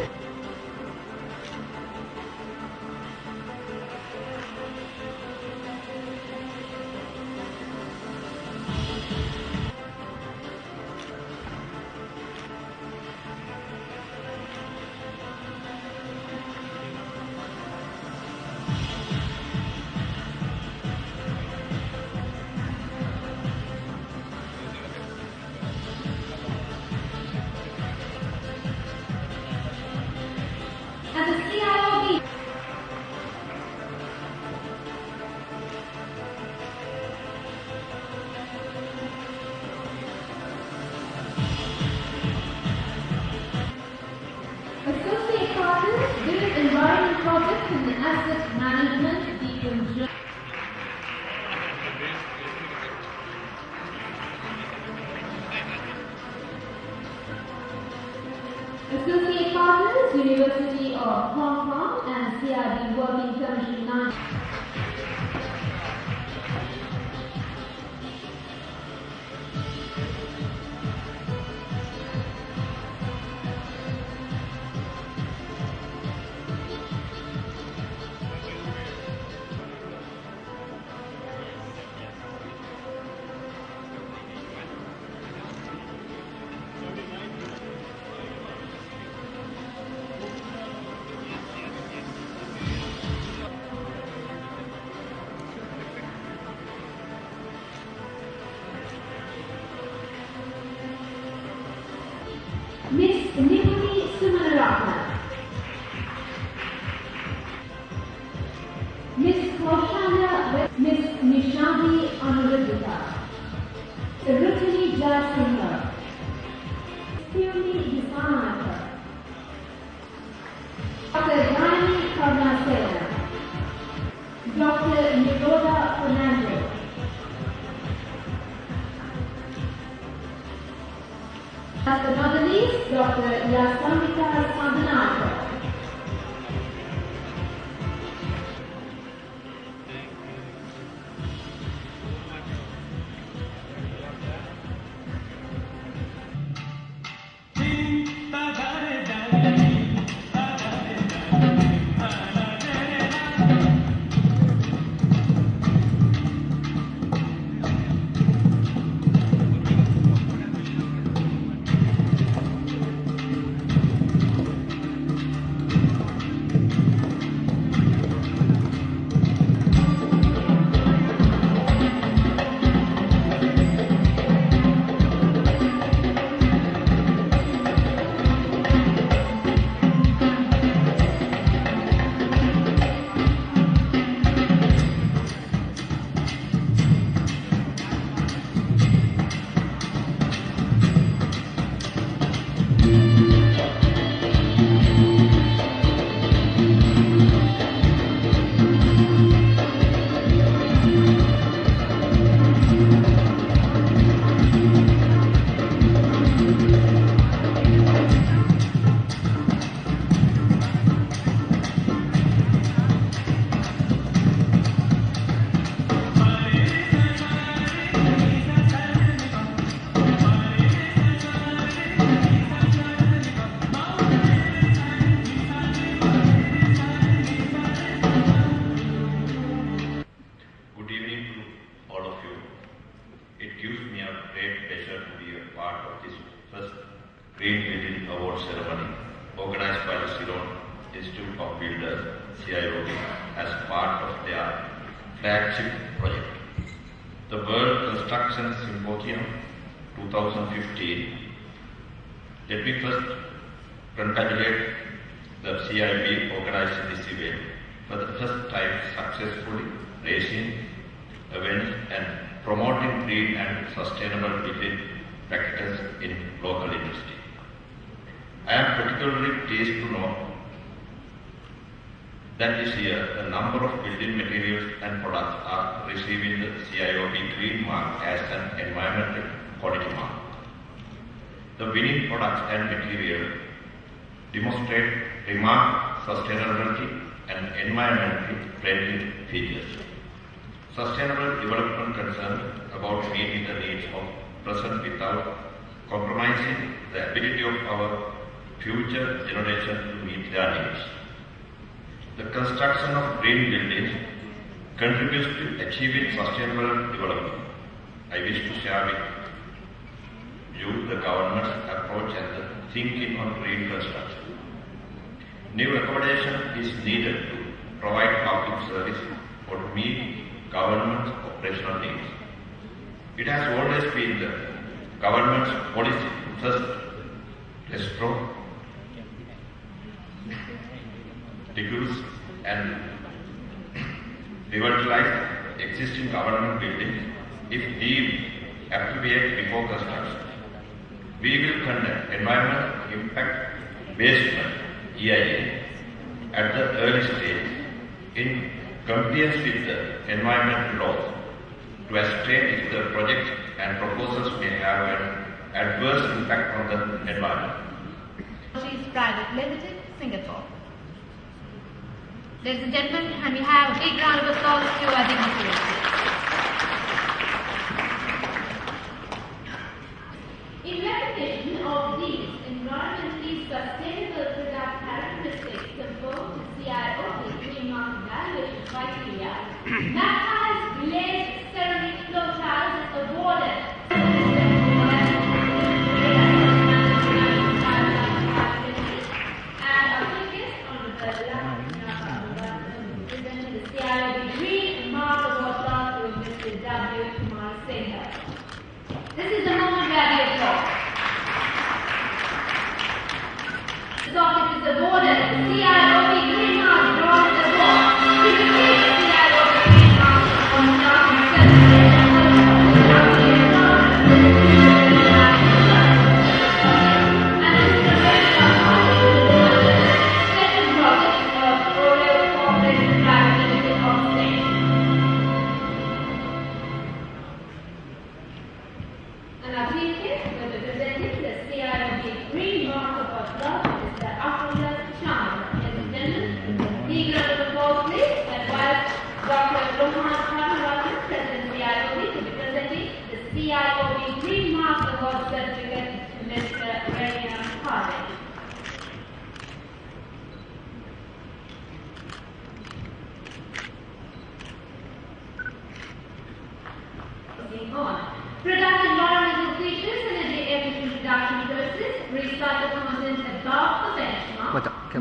and the CIOB. Associate partners, build environment projects in asset management, deconstruction. Associate partners, University of Hong Kong and CIB Working Commission 9. Miss Nidhi Sumanarathna, Miss Kaushanya, Miss Nishanti Anuradhika, Rutini Jaisingha, Purni Hisanaka, Dr. Rani Karnasena, Dr. Niroda Fernandez, Last but not the least, Dr. Yaslamika Sandhanatha. flagship project. The World Construction Symposium 2015. Let me first congratulate the CIB organizing this event for the first time successfully raising awareness and promoting green and sustainable building practices in local industry. I am particularly pleased to know that this year the number of building materials and products are receiving the CIOB Green Mark as an environmental quality mark. The winning products and materials demonstrate remarkable sustainability and environmentally friendly features. Sustainable development concerns about meeting the needs of present without compromising the ability of our future generations to meet their needs. The construction of green buildings contributes to achieving sustainable development. I wish to share with you the government's approach and the thinking on green construction. New accommodation is needed to provide public service or to meet government's operational needs. It has always been the government's policy to first restore, reduce and revitalize existing government buildings if deemed appropriate before construction. We will conduct environmental impact based on EIA at the early stage in compliance with the environmental laws to ascertain if the projects and proposals may have an adverse impact on the environment. Private Limited, Singapore. Ladies and gentlemen, and we have a big round of applause to our dignitaries. In recognition of these environmentally sustainable product characteristics conform to CIOB Green Mark evaluation criteria, Mackay's glazed ceramic flow tiles is awarded. This is the moment where we applaud. The office is awarded the CIOB Green Mark Bronze Award to receive the CIOB Green Mark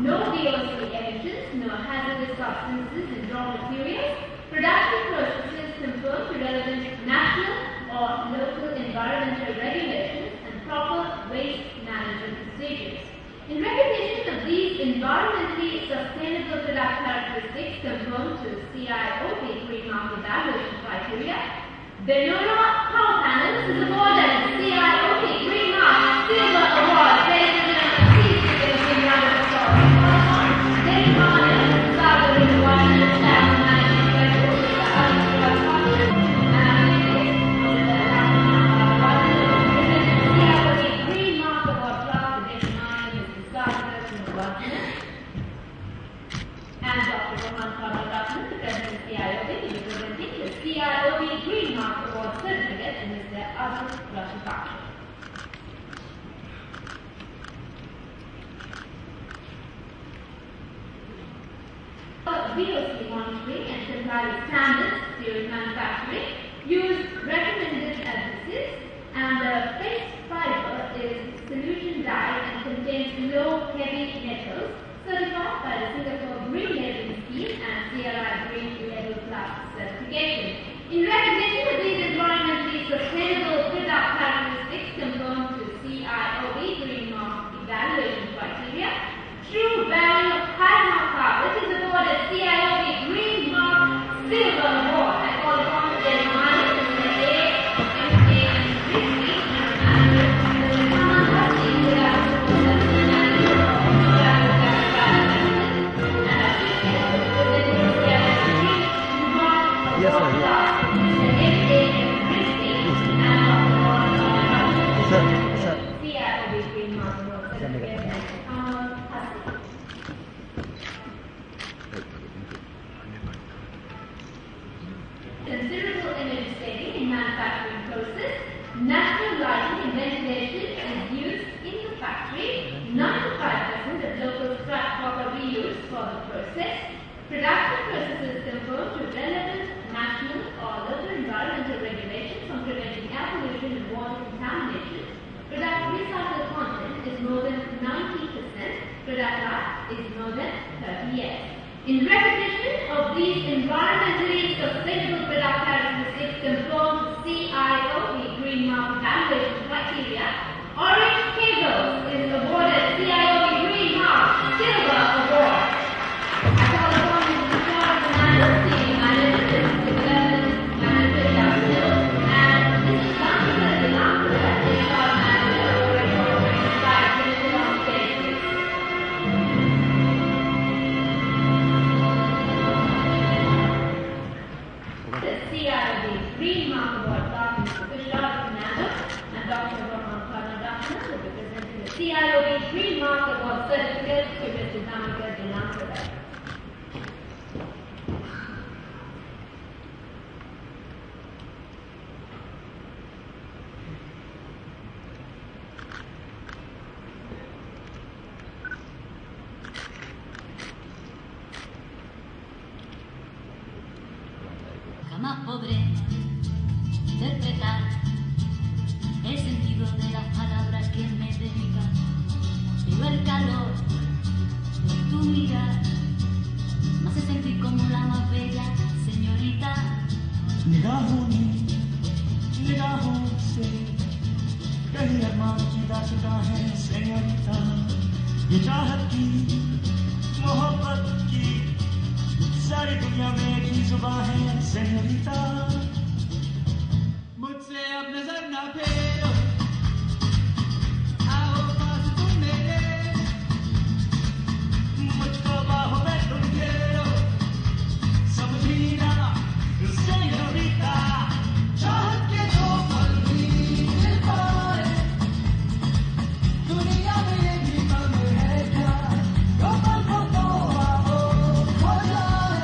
no VOC emissions, no hazardous substances in raw materials, production processes conform to relevant national or local environmental regulations, and proper waste management procedures. In recognition of these environmentally sustainable product characteristics conform to CIOP Green Mark evaluation criteria, Benora Power Panels is awarded CIOP Green Mark Silver Award. Ladies and gentlemen, please give them a big round of applause. Then Martin, Sagar in the Washington Staff Managing Director, Green Mark Award class today tonight is the Sagar in the Washington. And Dr. Rohan Kamal, the President of CIOB, is presenting the CIOB Green Mark Award certificate and Mr. Azul Rashifakshi. VOC monitoring and comply with standards during manufacturing, use recommended adhesives, and the face fiber is solution dyed and contains low heavy metals, certified by the Singapore Green Labeling Scheme and CRI Green Label Plus certification. In recognition of these environmentally sustainable product characteristics conform to CIOB Green Mark evaluation criteria, True Value High-Mark Carpet is awarded CIOB Green Mark Silver Award. I call upon the gentleman, Mr. A. M.A. Rizvi, and Mr. Kamal Hasti, who are Yes, sir. Considerable energy saving in manufacturing process, natural lighting and ventilation is used in the factory, 95% of local scrap copper reused for the process, production processes conform to relevant national or local environmental regulations on preventing air pollution and water contamination. Product recycled content is more than 90%, product life is more than 30 years. In recognition of these environmentally sustainable product characteristics conform to CIOB Green Mark evaluation criteria, Orange Cables is awarded CIOB Green Mark Silver Award. I call upon Mr. Vishal Fernando, Senior Manager, Business Development Manager, Industrial, and Mr. Lankar Dilankar, HR Manager, Private Limited on stage, please. The CIOB Green Mark Award got Mr. Vishal Fernando and Dr. Rohan Karnadakana will be presenting the CIOB Green Mark Award certificate to Mr. Lankar Dilankar. Más pobre, interpretar el sentido de las palabras que me dedican, pero el calor de tu mirar me hace sentir como la más bella señorita. निगाहों से कहीं अरमान की दास्तां है सेñorita, ये चाहत की मोहब्बत की सारी दुनिया में एक ही जुबां है सेñorita, मुझसे अब नजर ना फेरो, आओ पास तुम मेरे, मुझको बाहों में तुम घेरो, समझी ना सेñorita, चाहत के दो पल भी मिल पाए, दुनिया में ये भी कम है क्या, दो पल को तो आओ खो जाए,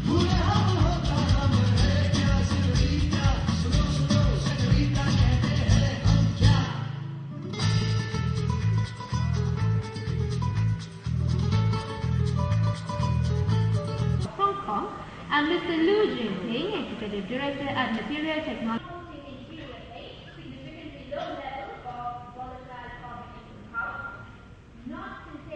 भूले हम होता हम है क्या सेñorita, सुनो सुनो सेñorita कहते हैं हम क्या. Hong Kong, and Mr. Lu Jinping, Executive Director at Material Technology. Significantly low level of volatile organic compounds, not containing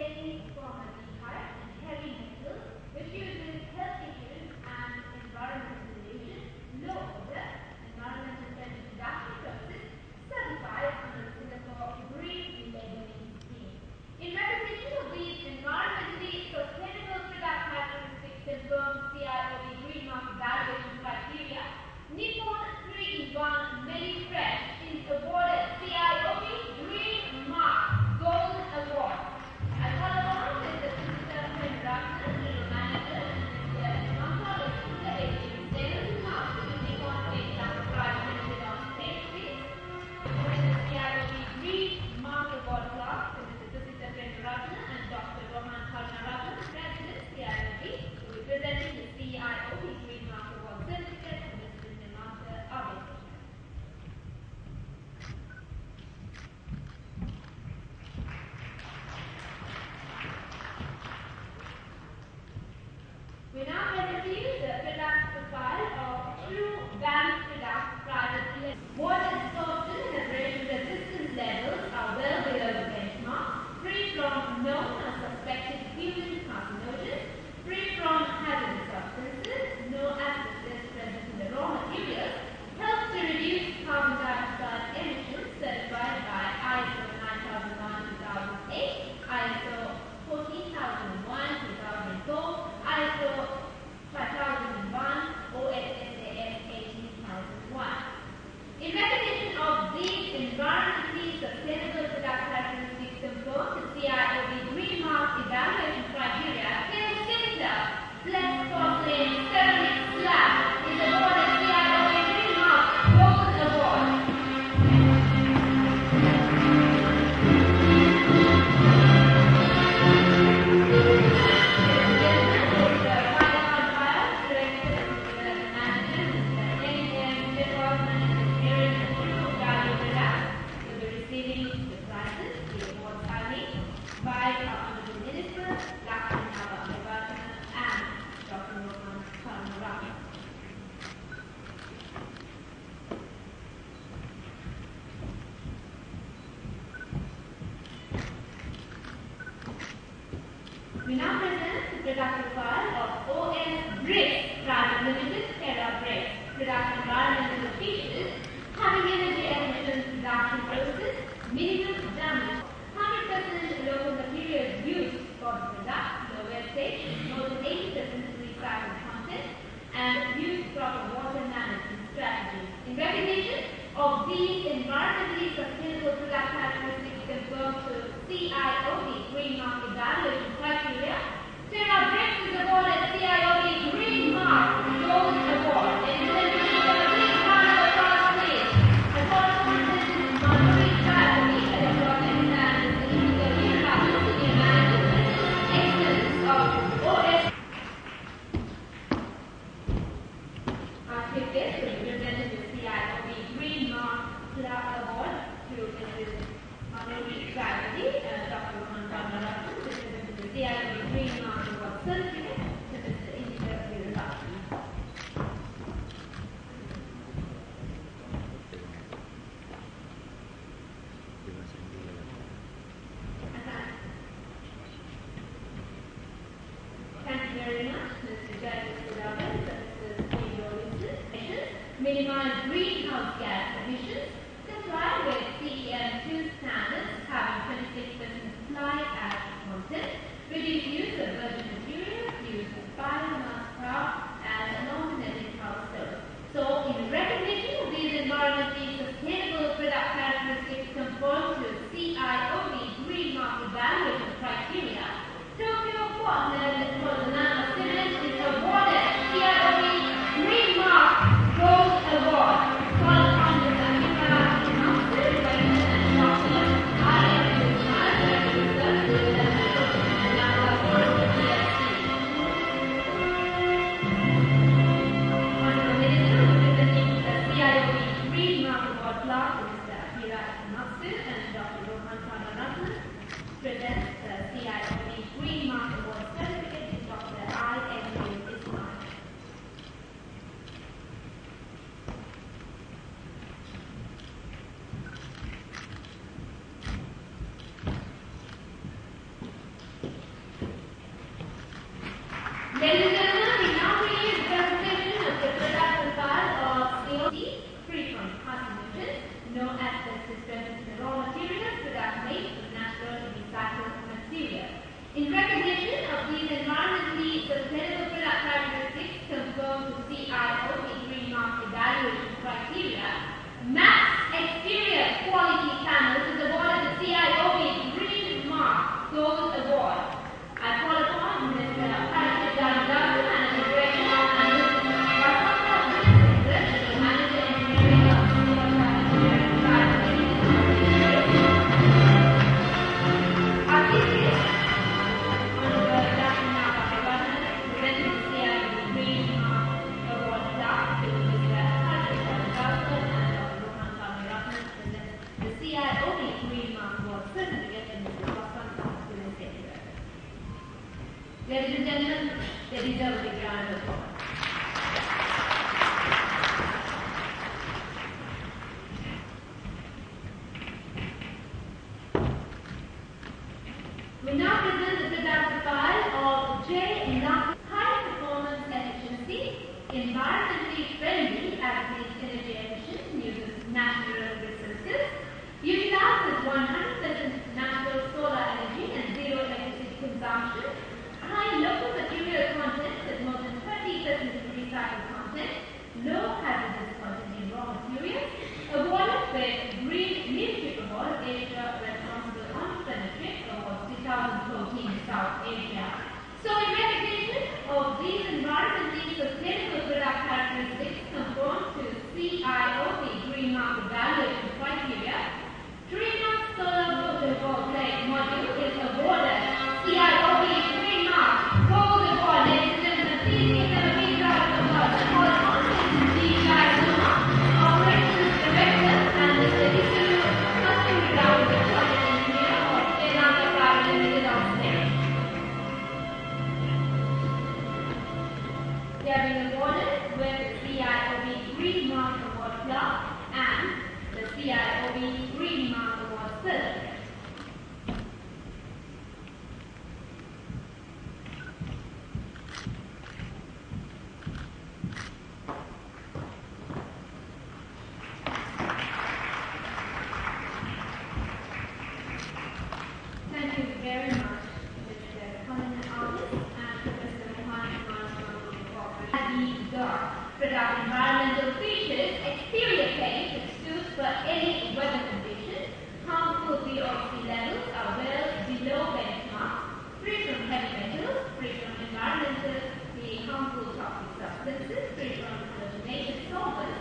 We now present the production file of OS Bricks Private Limited Terra Bricks production environmental features having energy efficient production process, minimum damage, 100% local materials used for the product, low wastage, more than 80% recycled content, and use proper water management strategies. In recognition of these environmentally sustainable product characteristics conformed to CIOB Green Mark evaluation criteria, Terra Bricks is awarded CIOB Green Mark Gold Award. Minimize greenhouse gas emissions, comply with CEM2 standards having 26% fly ash content, reduce use of virgin materials, use of biomass power, and an alternative power source. So, in recognition of these environmentally sustainable product characteristics conform to CIOB Green Mark evaluation criteria, Tokyo Partner Coronado Cement is awarded CIOB Green Mark Gold Award. Call upon the Amira Council, and Dr. I.M. Services Honorable Minister, representing the CIOB Green Mark Award class, Mr. Amira Council and Dr. Rohan Panaratan, presents the CIOB Green Mark Award certificate to Dr. I.M. Ismail. Ladies and gentlemen, we now release the presentation of the production file of COD, free from carcinogens, no asbestos present in the raw materials, product made from natural recycled material. In recognition of these environmentally sustainable product characteristics conform to CIOB Green Mark evaluation criteria, Max Exterior Quality Panels is awarded the CIOB Green Mark Gold Award. I call upon Mr. Patrick Gardner and the Director and Mr. Vasanta Vincent, the Manager Engineering of Artistic, Honorable Dr. Nava presenting the CIOB Green Mark Award class to Mr. Patrick Gardner and Dr. Rohan Kamiratan present the CIOB Green Mark Award certificate and Mr. Vasanta Vincent. Ladies and gentlemen, they deserve a round of applause. We now present the production file of J. Lux High Performance Efficiency, environmentally friendly as it is energy efficient, uses natural resources, utilizes 100% natural solar energy and zero electricity consumption, high local material content with more than 30% recycled content, low hazardous content in raw materials, awarded with Green Leadership Award, Asia Responsible Entrepreneurship Award 2014 South Asia. So in recognition very much Mr. Colin August and Professor Mohan product environmental features, exterior paint is suited for any weather conditions, harmful VOC levels are well below benchmark, free from heavy metals, free from environmentally harmful toxic substances, free from halogenated solvents,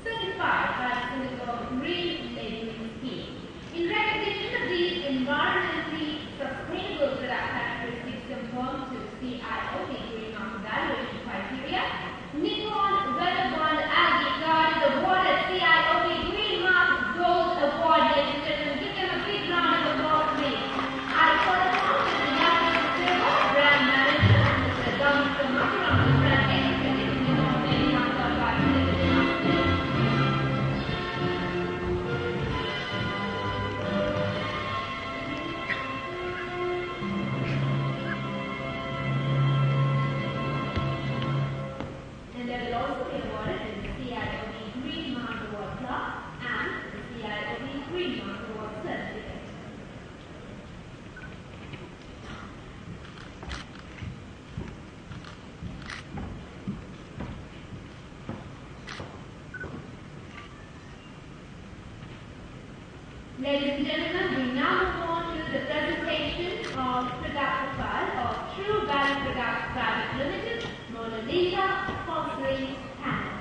certified by the Singapore Green Labeling Scheme. In recognition of these environmentally sustainable product characteristics conform to CIOB Green Mark evaluation criteria, Nippon Weatherborne Algae Guard is awarded CIOB Green Mark Gold Award. Ladies and gentlemen, give them a big round of applause, please. I call upon Mr. Yasin Silva, Brand Manager, Mr. Dominic Makaram, the Brand Executive, and Mr. Benny Mankar, and they will also be awarded in the CIOB Green Mark Award Club and the CIOB Green Mark Award Certificate. Ladies and gentlemen, we now move on to the presentation of product profile of True Value Products Private Limited, Mona Lisa Porcelain Panel.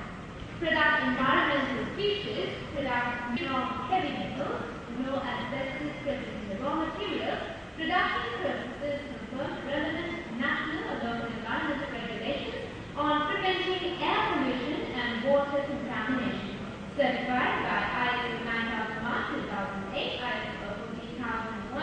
Product environmental features, product no heavy metals, no asbestos present in the raw material, production purposes confirm relevant national or local environmental regulations on preventing air pollution and water contamination. Certified by ISO 9001, 2008, ISO 14001,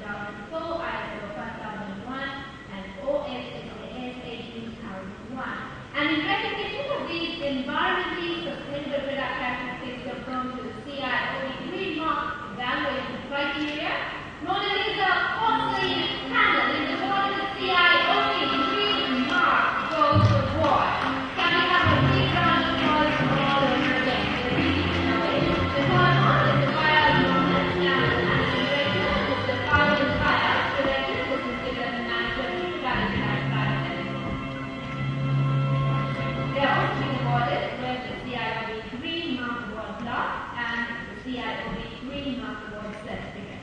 2004, ISO 5001, and OSSAS 18001. And in recognition of these environmentally sustainable product characteristics conform to the CIOB Green Mark evaluation criteria, Mona Lisa Porcelain Panel is awarded the CIOB Green Mark Gold Award. Can we have a big round of applause for all of them again? The third one is the Fire Movement National Managing Director, Mr. Fire Director, Business Development Manager, True Value Products Private Limited. They are also being awarded with the CIOB Green Mark Award Club and the CIOB Green Mark Award Certificate.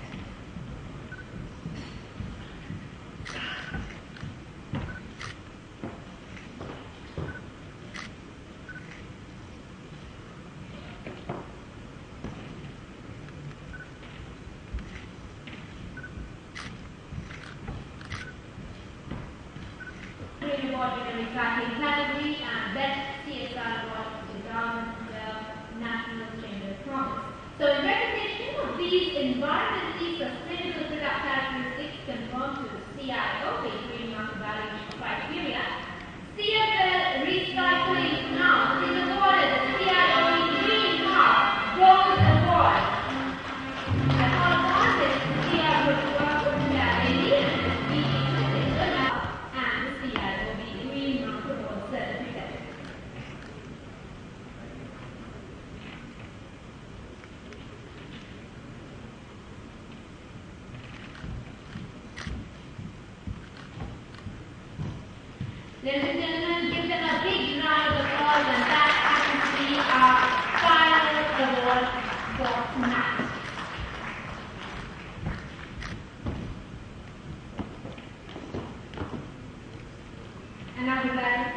Green Award in the Recycling category and Best CSR Award for 2012 National Chamber of Commerce. So in recognition of these environmentally sustainable product characteristics conform to the CIOB Green Mark evaluation criteria, CFL Recycling now is awarded the CIOB Green Mark Gold Award. I call upon this CR Group and the CIOB Green Mark Award Certificate. Ladies and gentlemen, give them a big round of applause, and that happens to be our final award for tonight. And I would like